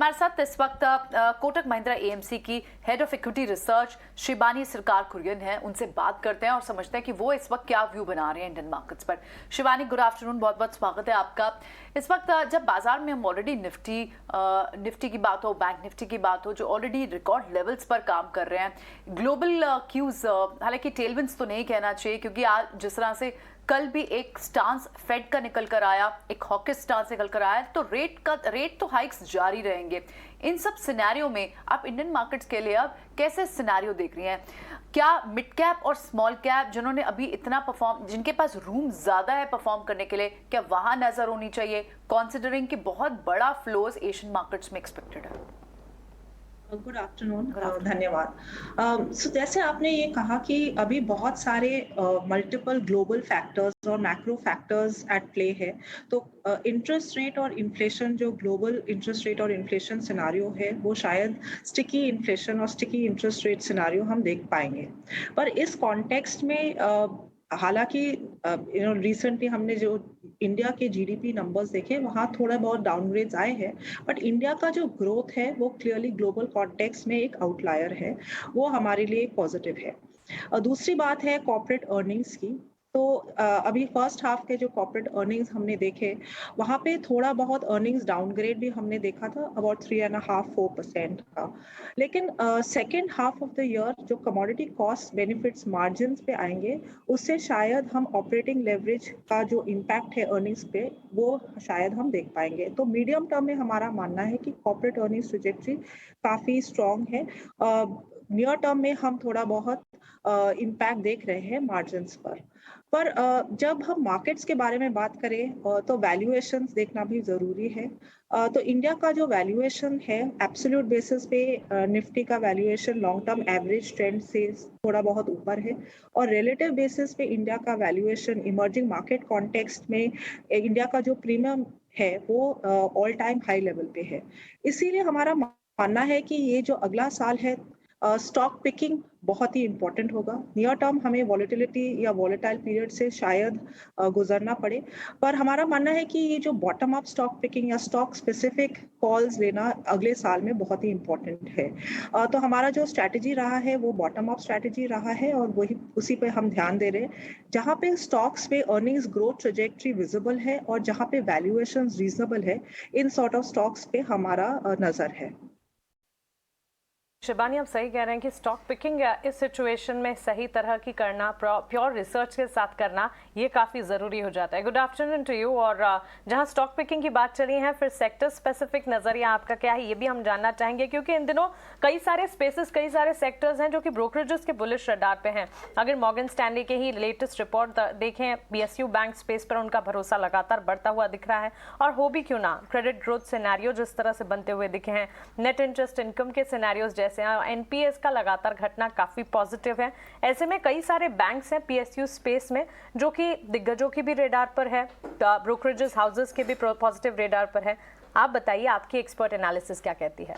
हमारे साथ इस वक्त कोटक महिंद्रा एएमसी की head of equity research Shibani सरकार कुरियन है। उनसे बात करते हैं और समझते हैं कि वो इस वक्त क्या व्यू बना रहे हैं इंडियन मार्केट्स पर। शिबानी, गुड आफ्टरनून, बहुत बहुत स्वागत है आपका। इस वक्त जब बाजार में हम ऑलरेडी निफ्टी की बात हो, बैंक निफ्टी की बात हो, जो ऑलरेडी रिकॉर्ड लेवल्स पर काम कर रहे हैं, ग्लोबल क्यूज, हालांकि टेलविंड्स तो नहीं कहना चाहिए क्योंकि आज जिस तरह से कल भी एक स्टांस फेड का निकल कर आया, एक हॉकिश स्टांस निकल कर आया, तो रेट तो हाइक्स जारी रहेंगे। इन सब सिनेरियो में आप इंडियन मार्केट्स के लिए अब कैसे सिनेरियो देख रही हैं? क्या मिड कैप और स्मॉल कैप जिन्होंने अभी इतना परफॉर्म, जिनके पास रूम ज्यादा है परफॉर्म करने के लिए, क्या वहां नजर होनी चाहिए, कॉन्सिडरिंग कि बहुत बड़ा फ्लोज एशियन मार्केट्स में एक्सपेक्टेड है? गुड आफ्टरनून, धन्यवाद। सो जैसे आपने ये कहा कि अभी बहुत सारे मल्टीपल ग्लोबल फैक्टर्स और मैक्रो फैक्टर्स एट प्ले है। तो इंटरेस्ट रेट और इन्फ्लेशन, जो ग्लोबल इंटरेस्ट रेट और इन्फ्लेशन सिनारियो है, वो शायद स्टिकी इन्फ्लेशन और स्टिकी इंटरेस्ट रेट सिनारियो हम देख पाएंगे। पर इस कॉन्टेक्स्ट में हालांकि रिसेंटली हमने जो इंडिया के जीडीपी नंबर्स देखे, वहाँ थोड़ा बहुत डाउनग्रेड्स आए हैं, बट इंडिया का जो ग्रोथ है वो क्लियरली ग्लोबल कॉन्टेक्स्ट में एक आउटलायर है, वो हमारे लिए एक पॉजिटिव है। दूसरी बात है कॉर्पोरेट अर्निंग्स की। तो अभी फर्स्ट हाफ के जो कॉर्पोरेट अर्निंग्स हमने देखे, वहाँ पे थोड़ा बहुत अर्निंग्स डाउनग्रेड भी हमने देखा था, अबाउट 3.5-4% का। लेकिन second half of the year जो कमोडिटी कॉस्ट बेनिफिट्स मार्जिन पे आएंगे, उससे शायद हम ऑपरेटिंग लेवरेज का जो इम्पैक्ट है अर्निंग्स पे, वो शायद हम देख पाएंगे। तो मीडियम टर्म में हमारा मानना है कि कॉर्पोरेट अर्निंग्स ट्रैजेक्टरी काफ़ी स्ट्रॉन्ग है। नियर टर्म में हम थोड़ा बहुत इम्पैक्ट देख रहे हैं मार्जिन्स पर जब हम मार्केट्स के बारे में बात करें तो वैल्यूएशंस देखना भी ज़रूरी है। तो इंडिया का जो वैल्यूएशन है एब्सोल्यूट बेसिस पे, निफ्टी का valuation long term average trend से थोड़ा बहुत ऊपर है, और रिलेटिव बेसिस पे इंडिया का वैल्यूएशन इमर्जिंग मार्केट कॉन्टेक्स्ट में इंडिया का जो प्रीमियम है वो ऑल टाइम हाई लेवल पे है। इसीलिए हमारा मानना है कि ये जो अगला साल है, स्टॉक पिकिंग बहुत ही इंपॉर्टेंट होगा। नियर टर्म हमें वॉलेटिलिटी या वॉलेटाइल पीरियड से शायद गुजरना पड़े, पर हमारा मानना है कि ये जो बॉटम अप स्टॉक पिकिंग या स्टॉक स्पेसिफिक कॉल्स लेना अगले साल में बहुत ही इंपॉर्टेंट है। तो हमारा जो स्ट्रैटेजी रहा है वो बॉटम अप स्ट्रैटेजी रहा है, और वही उसी पे हम ध्यान दे रहे हैं, जहाँ पे स्टॉक्स पे अर्निंग्स ग्रोथ ट्रेजेक्ट्री विजिबल है और जहाँ पे वैल्यूएशन रीजनेबल है, इन सॉर्ट ऑफ स्टॉक्स पे हमारा नजर है। शिबानी, आप सही कह रहे हैं कि स्टॉक पिकिंग इस सिचुएशन में सही तरह की करना, प्योर रिसर्च के साथ करना, ये काफ़ी ज़रूरी हो जाता है। Good afternoon to you. और जहां स्टॉक पिकिंग की बात चली है, फिर सेक्टर स्पेसिफिक नज़रिया आपका क्या है, ये भी हम जानना चाहेंगे, क्योंकि इन दिनों कई सारे स्पेसेस, कई सारे सेक्टर्स हैं जो कि ब्रोकरेजेस के बुलिश रडार पे हैं। अगर मॉर्गन स्टैनली के ही लेटेस्ट रिपोर्ट देखें, पीएसयू बैंक स्पेस पर उनका भरोसा लगातार बढ़ता हुआ दिख रहा है, और हो भी क्यों ना, क्रेडिट ग्रोथ सिनेरियो जिस तरह से बनते हुए दिखे हैं, नेट इंटरेस्ट इनकम के सिनेरियोज जैसे एनपीएस का लगातार घटना काफी पॉजिटिव है। ऐसे में कई सारे बैंक्स हैं पीएसयू स्पेस में जो कि दिग्गजों की भी रेडार पर है, ब्रोकरेजेस हाउसेस के भी पॉजिटिव रेडार पर है। आप बताइए, आपकी एक्सपर्ट एनालिसिस क्या कहती है?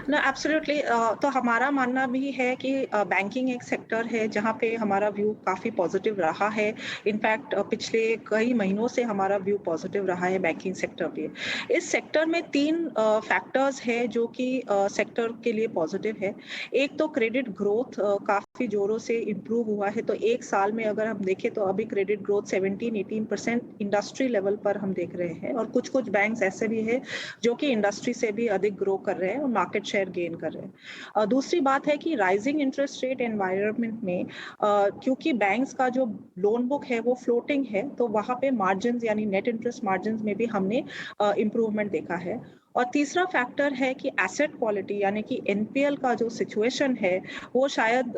ना एब्सोल्युटली। तो हमारा मानना भी है कि बैंकिंग एक सेक्टर है जहाँ पे हमारा व्यू काफ़ी पॉजिटिव रहा है। इनफैक्ट पिछले कई महीनों से हमारा व्यू पॉजिटिव रहा है बैंकिंग सेक्टर पे। इस सेक्टर में तीन फैक्टर्स है जो कि सेक्टर के लिए पॉजिटिव है। एक तो क्रेडिट ग्रोथ काफ़ी ज़ोरों से इम्प्रूव हुआ है। तो एक साल में अगर हम देखें तो अभी क्रेडिट ग्रोथ 17-18% इंडस्ट्री लेवल पर हम देख रहे हैं, और कुछ कुछ बैंक्स ऐसे भी है जो कि इंडस्ट्री से भी अधिक ग्रो कर रहे हैं और मार्केट शेयर गेन कर रहे हैं। दूसरी बात है कि राइजिंग इंटरेस्ट रेट एनवायरनमेंट में क्योंकि बैंक्स का जो लोन बुक है वो फ्लोटिंग है, तो वहाँ पे मार्जिन यानी नेट इंटरेस्ट मार्जिन में भी हमने इम्प्रूवमेंट देखा है। और तीसरा फैक्टर है कि एसेट क्वालिटी यानी कि एनपीएल का जो सिचुएशन है वो शायद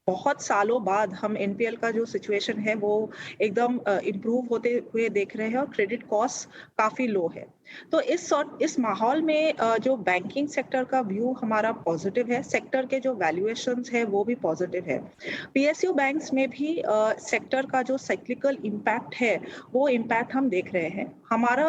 बहुत सालों बाद हम एनपीएल का जो सिचुएशन है वो एकदम इम्प्रूव होते हुए देख रहे हैं, और क्रेडिट कॉस्ट काफ़ी लो है। तो इस माहौल में जो बैंकिंग सेक्टर का व्यू हमारा पॉजिटिव है। सेक्टर के जो वैल्यूएशंस है वो भी पॉजिटिव है। पीएसयू बैंक्स में भी सेक्टर का जो साइक्लिकल इम्पैक्ट है वो इम्पैक्ट हम देख रहे हैं। हमारा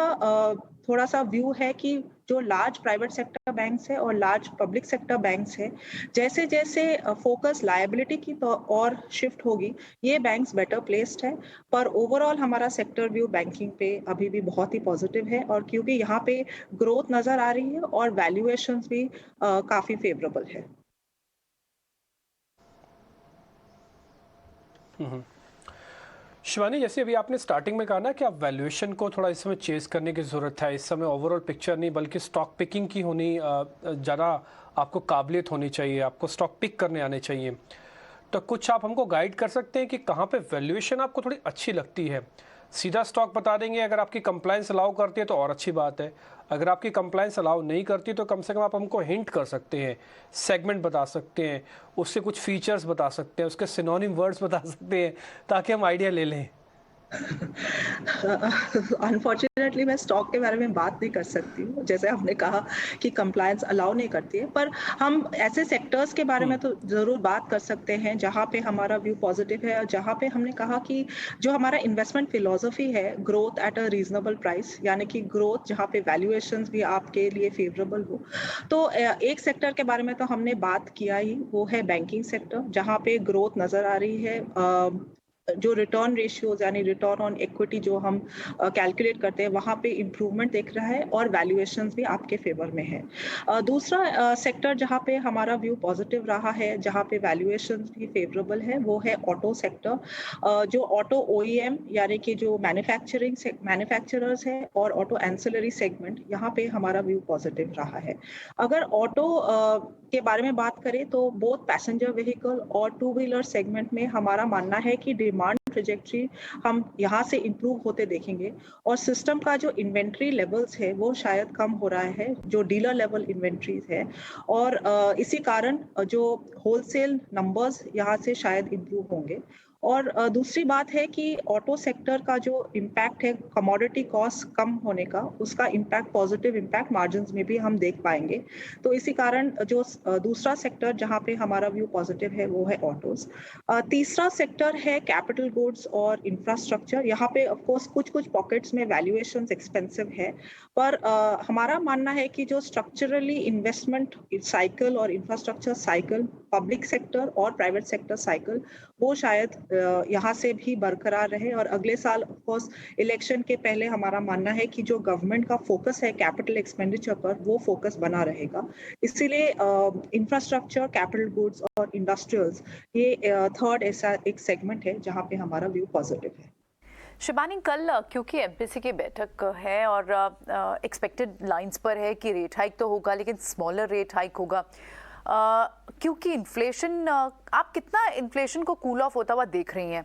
थोड़ा सा व्यू है कि जो लार्ज प्राइवेट सेक्टर बैंक्स है और लार्ज पब्लिक सेक्टर बैंक्स है, जैसे जैसे फोकस लायबिलिटी की और शिफ्ट होगी, ये बैंक्स बेटर प्लेस्ड है। पर ओवरऑल हमारा सेक्टर व्यू बैंकिंग पे अभी भी बहुत ही पॉजिटिव है, और क्योंकि यहाँ पे ग्रोथ नजर आ रही है और वैल्यूएशंस भी काफी फेवरेबल है। शिवानी, जैसे अभी आपने स्टार्टिंग में कहा ना कि आप वैल्यूएशन को थोड़ा इस समय चेस करने की ज़रूरत है, इस समय ओवरऑल पिक्चर नहीं बल्कि स्टॉक पिकिंग की होनी ज़्यादा आपको काबिलियत होनी चाहिए, आपको स्टॉक पिक करने आने चाहिए। तो कुछ आप हमको गाइड कर सकते हैं कि कहाँ पे वैल्यूएशन आपको थोड़ी अच्छी लगती है? सीधा स्टॉक बता देंगे, अगर आपकी कंप्लायंस अलाउ करती है तो और अच्छी बात है, अगर आपकी कंप्लायंस अलाउ नहीं करती तो कम से कम आप हमको हिंट कर सकते हैं, सेगमेंट बता सकते हैं, उससे कुछ फीचर्स बता सकते हैं, उसके सिनोनिम वर्ड्स बता सकते हैं, ताकि हम आइडिया ले लें। अनफॉर्चुनेटली मैं स्टॉक के बारे में बात नहीं कर सकती हूँ, जैसे आपने कहा कि कंप्लायंस अलाउ नहीं करती है, पर हम ऐसे सेक्टर्स के बारे में तो जरूर बात कर सकते हैं जहाँ पे हमारा व्यू पॉजिटिव है, और जहाँ पे हमने कहा कि जो हमारा इन्वेस्टमेंट फिलोसफी है, growth at a reasonable price, यानी कि ग्रोथ जहाँ पे वैल्यूएशंस भी आपके लिए फेवरेबल हो। तो एक सेक्टर के बारे में तो हमने बात किया ही, वो है बैंकिंग सेक्टर, जहाँ पे ग्रोथ नजर आ रही है। जो रिटर्न रेशियोज यानी रिटर्न ऑन इक्विटी जो हम कैलकुलेट करते हैं, वहाँ पे इम्प्रूवमेंट दिख रहा है और वैल्यूएशंस भी आपके फेवर में है। दूसरा सेक्टर जहाँ पे हमारा व्यू पॉजिटिव रहा है, जहाँ पे वैल्यूएशंस भी फेवरेबल है, वो है ऑटो सेक्टर। जो ऑटो ओईएम यानी कि जो मैन्युफैक्चरर्स है और ऑटो एंसिलरी सेगमेंट, यहाँ पे हमारा व्यू पॉजिटिव रहा है। अगर ऑटो के बारे में बात करें तो बोथ पैसेंजर व्हीकल और टू व्हीलर सेगमेंट में हमारा मानना है कि डिमांड ट्रेजेक्ट्री हम यहाँ से इम्प्रूव होते देखेंगे, और सिस्टम का जो इन्वेंट्री लेवल्स है वो शायद कम हो रहा है, जो डीलर लेवल इन्वेंट्रीज है, और इसी कारण जो होलसेल नंबर्स यहाँ से शायद इम्प्रूव होंगे। और दूसरी बात है कि ऑटो सेक्टर का जो इम्पैक्ट है कमोडिटी कॉस्ट कम होने का, उसका इम्पैक्ट, पॉजिटिव इम्पैक्ट मार्जिन्स में भी हम देख पाएंगे। तो इसी कारण जो दूसरा सेक्टर जहाँ पे हमारा व्यू पॉजिटिव है वो है ऑटोज। तीसरा सेक्टर है कैपिटल गुड्स और इंफ्रास्ट्रक्चर। यहाँ पे ऑफ कोर्स कुछ कुछ पॉकेट्स में वैल्यूएशंस एक्सपेंसिव है, पर हमारा मानना है कि जो स्ट्रक्चरली इन्वेस्टमेंट साइकिल और इंफ्रास्ट्रक्चर साइकिल, पब्लिक सेक्टर और प्राइवेट सेक्टर साइकिल, वो शायद यहाँ से भी बरकरार रहे। और अगले साल ऑफ कोर्स इलेक्शन के पहले हमारा मानना है कि जो गवर्नमेंट का फोकस है कैपिटल एक्सपेंडिचर पर, वो फोकस बना रहेगा। इसीलिए इंफ्रास्ट्रक्चर, कैपिटल गुड्स और इंडस्ट्रियल्स, ये थर्ड ऐसा एक सेगमेंट है जहाँ पे हमारा व्यू पॉजिटिव है। शिबानी, कल क्योंकि एमपीसी की बैठक है और एक्सपेक्टेड लाइंस पर है कि रेट हाइक तो होगा लेकिन स्मॉलर रेट हाइक होगा, क्योंकि इन्फ्लेशन, आप कितना इन्फ्लेशन को कूल ऑफ होता हुआ देख रही हैं?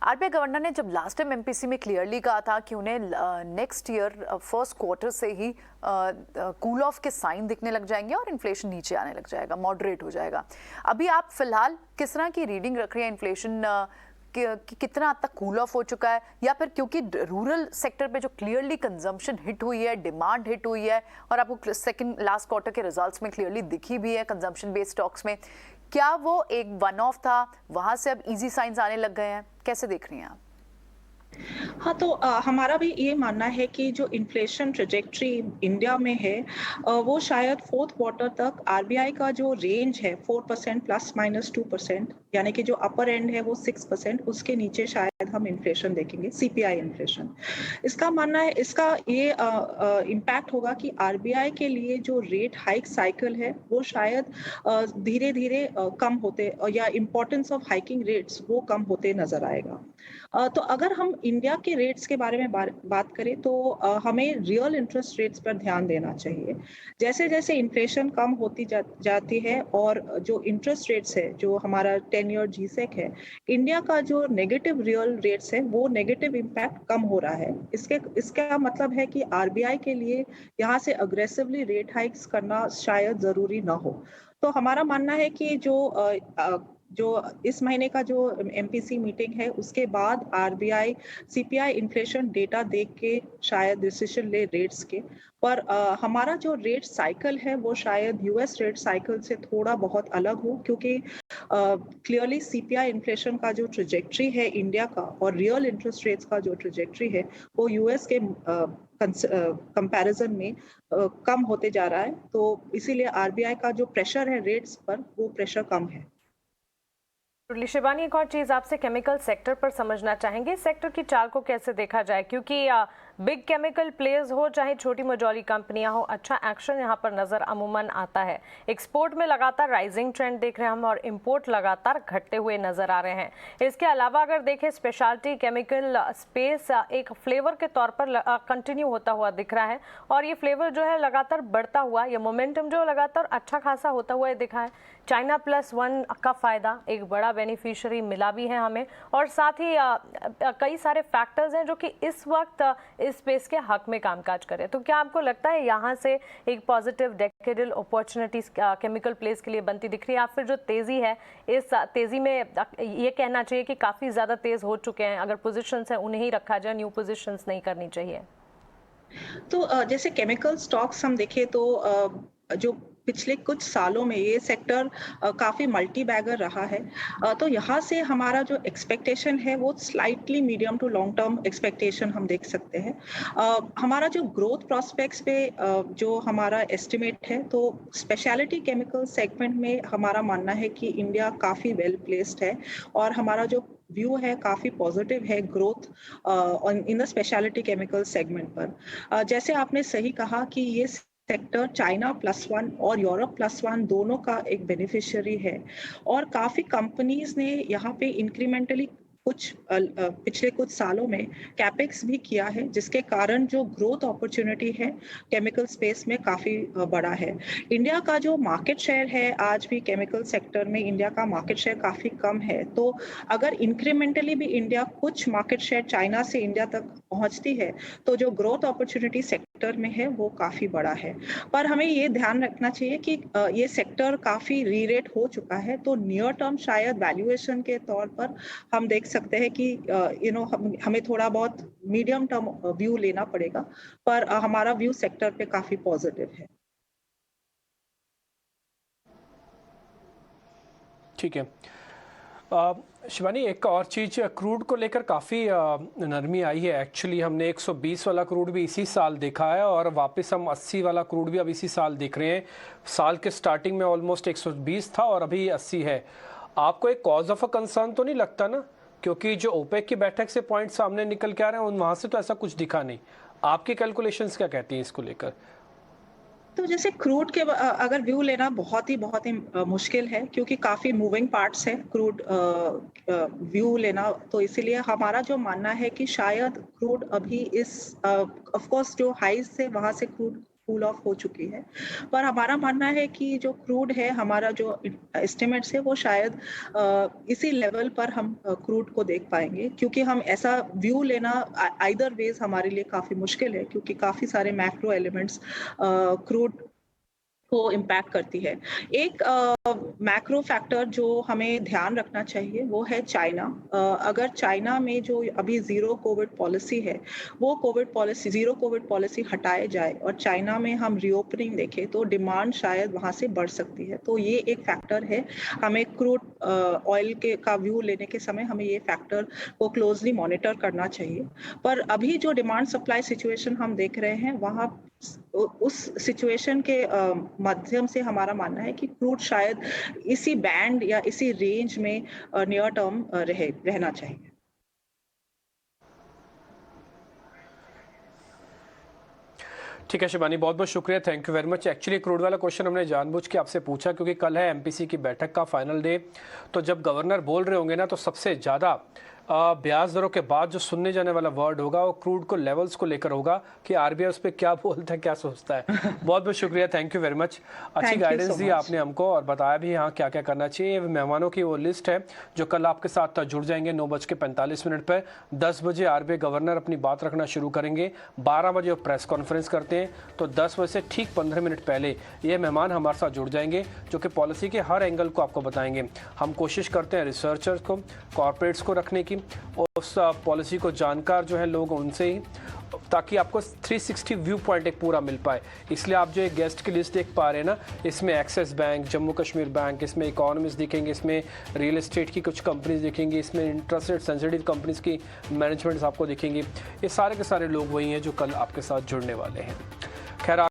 आरबीआई गवर्नर ने जब लास्ट टाइम एमपीसी में क्लियरली कहा था कि उन्हें नेक्स्ट ईयर फर्स्ट क्वार्टर से ही कूल ऑफ के साइन दिखने लग जाएंगे और इन्फ्लेशन नीचे आने लग जाएगा, मॉडरेट हो जाएगा। अभी आप फिलहाल किस तरह की रीडिंग रख रही हैं इन्फ्लेशन कि कितना हद तक कूल ऑफ हो चुका है, या फिर क्योंकि रूरल सेक्टर पे जो क्लियरली कंजम्पशन हिट हुई है, डिमांड हिट हुई है, और आपको सेकंड लास्ट क्वार्टर के रिजल्ट्स में क्लियरली दिखी भी है कंजम्पशन बेस्ड स्टॉक्स में, क्या वो एक वन ऑफ था, वहां से अब इजी साइंस आने लग गए हैं? कैसे देख रही हैं आप? हाँ, तो हमारा भी ये मानना है कि जो इन्फ्लेशन ट्रेजेक्ट्री इंडिया में है, वो शायद फोर्थ क्वार्टर तक आरबीआई का जो रेंज है 4% ±2%, यानी कि जो अपर एंड है वो 6%, उसके नीचे शायद हम इन्फ्लेशन देखेंगे, सीपीआई इन्फ्लेशन। इसका मानना है, इसका ये इम्पैक्ट होगा कि आरबीआई के लिए जो रेट हाइक साइकिल है वो शायद धीरे धीरे कम होते, या इम्पोर्टेंस ऑफ हाइकिंग रेट्स वो कम होते नजर आएगा। तो अगर हम इंडिया के रेट्स के बारे में बात करें तो हमें रियल इंटरेस्ट रेट्स पर ध्यान देना चाहिए। जैसे जैसे इन्फ्लेशन कम होती जाती है और जो इंटरेस्ट रेट्स है, जो हमारा 10 ईयर जीसेक है, इंडिया का जो नेगेटिव रियल रेट्स है वो नेगेटिव इम्पैक्ट कम हो रहा है। इसका मतलब है कि आरबीआई के लिए यहाँ से अग्रेसिवली रेट हाइक्स करना शायद जरूरी ना हो। तो हमारा मानना है कि जो इस महीने का जो एमपीसी मीटिंग है उसके बाद आरबीआई सीपीआई इन्फ्लेशन डेटा देख के शायद डिसीजन ले रेट्स के, पर हमारा जो रेट साइकिल है वो शायद यूएस रेट साइकिल से थोड़ा बहुत अलग हो, क्योंकि क्लियरली सीपीआई इन्फ्लेशन का जो ट्रेजेक्ट्री है इंडिया का और रियल इंटरेस्ट रेट्स का जो ट्रेजेक्ट्री है वो यूएस के कंपैरिजन में कम होते जा रहा है, तो इसीलिए आरबीआई का जो प्रेशर है रेट्स पर, वो प्रेशर कम है। शिवानी, एक और चीज आपसे केमिकल सेक्टर पर समझना चाहेंगे, सेक्टर की चाल को कैसे देखा जाए, क्योंकि बिग केमिकल प्लेयर्स हो चाहे छोटी मझोली कंपनियां हो, अच्छा एक्शन यहां पर नजर अमूमन आता है। एक्सपोर्ट में लगातार राइजिंग ट्रेंड देख रहे हैं हम और इंपोर्ट लगातार घटते हुए नजर आ रहे हैं। इसके अलावा अगर देखें स्पेशलिटी केमिकल स्पेस एक फ्लेवर के तौर पर कंटिन्यू होता हुआ दिख रहा है और ये फ्लेवर जो है लगातार बढ़ता हुआ, ये मोमेंटम जो लगातार अच्छा खासा होता हुआ दिखा है। चाइना +1 का फायदा एक बड़ा बेनिफिशियरी मिला भी है हमें, और साथ ही कई सारे फैक्टर्स हैं जो कि इस वक्त इस स्पेस के हक में कामकाज करें। तो क्या आपको लगता है यहाँ से एक positive decadal opportunities chemical place के लिए बनती दिख रही है, या फिर जो तेजी है इस तेजी में ये कहना चाहिए कि काफी ज्यादा तेज हो चुके हैं, अगर पोजीशंस है उन्हें ही रखा जाए, न्यू पोजीशंस नहीं करनी चाहिए? तो जैसे केमिकल स्टॉक्स हम देखें तो जो पिछले कुछ सालों में ये सेक्टर काफी मल्टी बैगर रहा है, तो यहाँ से हमारा जो एक्सपेक्टेशन है वो slightly medium to long term expectation हम देख सकते हैं। हमारा जो ग्रोथ प्रोस्पेक्ट्स पे जो हमारा एस्टिमेट है, तो स्पेशलिटी केमिकल सेगमेंट में हमारा मानना है कि इंडिया काफी वेल प्लेस्ड है और हमारा जो व्यू है काफी पॉजिटिव है growth in the speciality chemical segment पर। जैसे आपने सही कहा कि ये सेक्टर चाइना +1 और यूरोप +1 दोनों का एक बेनिफिशियरी है और काफी कंपनीज ने यहाँ पे इंक्रीमेंटली पिछले कुछ सालों में कैपेक्स भी किया है, जिसके कारण जो ग्रोथ अपॉर्चुनिटी है केमिकल स्पेस में काफी बड़ा है। इंडिया का जो मार्केट शेयर है आज भी केमिकल सेक्टर में इंडिया का मार्केट शेयर काफी कम है, तो अगर इंक्रीमेंटली भी इंडिया कुछ मार्केट शेयर चाइना से इंडिया तक पहुंचती है तो जो ग्रोथ अपॉर्चुनिटी सेक्टर में है वो काफी बड़ा है। पर हमें ये ध्यान रखना चाहिए कि ये सेक्टर काफी रीरेट हो चुका है, तो नियर टर्म शायद वैल्यूएशन के तौर पर हम देख सकते हैं कि हमें थोड़ा बहुत मीडियम टर्म व्यू लेना पड़ेगा, पर हमारा व्यू सेक्टर पे काफी पॉजिटिव है। ठीक है शिवानी, एक और चीज़, क्रूड को लेकर काफ़ी नरमी आई है। एक्चुअली हमने 120 वाला क्रूड भी इसी साल देखा है और वापस हम 80 वाला क्रूड भी अब इसी साल देख रहे हैं। साल के स्टार्टिंग में ऑलमोस्ट 120 था और अभी 80 है। आपको एक कॉज ऑफ अ कंसर्न तो नहीं लगता ना, क्योंकि जो ओपेक की बैठक से पॉइंट सामने निकल के आ रहे हैं वहाँ से तो ऐसा कुछ दिखा नहीं। आपकी कैलकुलेशंस क्या कहती हैं इसको लेकर? तो जैसे क्रूड के अगर व्यू लेना बहुत ही मुश्किल है, क्योंकि काफी मूविंग पार्ट्स है क्रूड व्यू लेना, तो इसीलिए हमारा जो मानना है कि शायद क्रूड अभी इस ऑफ कोर्स जो हाईज से वहां से क्रूड कूल ऑफ हो चुकी है, पर हमारा मानना है कि जो क्रूड है, हमारा जो एस्टिमेट्स है वो शायद इसी लेवल पर हम क्रूड को देख पाएंगे, क्योंकि हम ऐसा व्यू लेना आइदर वेज हमारे लिए काफी मुश्किल है, क्योंकि काफी सारे मैक्रो एलिमेंट्स क्रूड को इम्पैक्ट करती है। एक मैक्रो फैक्टर जो हमें ध्यान रखना चाहिए वो है चाइना। अगर चाइना में जो अभी जीरो कोविड पॉलिसी है, वो जीरो कोविड पॉलिसी हटाए जाए और चाइना में हम रीओपनिंग देखें तो डिमांड शायद वहां से बढ़ सकती है। तो ये एक फैक्टर है, हमें क्रूड ऑयल का व्यू लेने के समय हमें ये फैक्टर को क्लोजली मॉनिटर करना चाहिए। पर अभी जो डिमांड सप्लाई सिचुएशन हम देख रहे हैं, वहाँ उस सिचुएशन के माध्यम से हमारा मानना है कि क्रूड शायद इसी बैंड या इसी रेंज में नियर टर्म रहना चाहिए। ठीक है शिवानी, बहुत बहुत शुक्रिया, thank you very much. Actually crude वाला क्वेश्चन हमने जानबूझ के आपसे पूछा क्योंकि कल है एमपीसी की बैठक का फाइनल डे, तो जब गवर्नर बोल रहे होंगे ना तो सबसे ज़्यादा ब्याज दरों के बाद जो सुनने जाने वाला वर्ड होगा वो क्रूड को लेवल्स को लेकर होगा कि आरबीआई उस पर क्या बोलता है, क्या सोचता है। बहुत बहुत शुक्रिया, थैंक यू वेरी मच। अच्छी गाइडेंस दी आपने हमको और बताया भी यहाँ क्या क्या करना चाहिए। मेहमानों की वो लिस्ट है जो कल आपके साथ जुड़ जाएंगे 9:45 पर। 10 बजे आरबीआई गवर्नर अपनी बात रखना शुरू करेंगे, 12 बजे वो प्रेस कॉन्फ्रेंस करते हैं, तो 10 बजे से ठीक 15 मिनट पहले ये मेहमान हमारे साथ जुड़ जाएंगे जो कि पॉलिसी के हर एंगल को आपको बताएंगे। हम कोशिश करते हैं रिसर्चर्स को, कॉर्पोरेट्स को रखने की, उस पॉलिसी को जानकार जो है लोग उनसे ही, ताकि आपको 360 व्यू पॉइंट एक पूरा मिल पाए। इसलिए आप जो एक गेस्ट की लिस्ट देख पा रहे हैं ना, इसमें axis bank, Jammu Kashmir bank, इसमें इकोनॉमिस्ट दिखेंगे, इसमें रियल एस्टेट की कुछ कंपनीज दिखेंगी, इसमें इंटरेस्ट रेट सेंसिटिव कंपनीज की मैनेजमेंट्स आपको दिखेंगी। ये सारे के सारे लोग वही हैं जो कल आपके साथ जुड़ने वाले हैं। खैर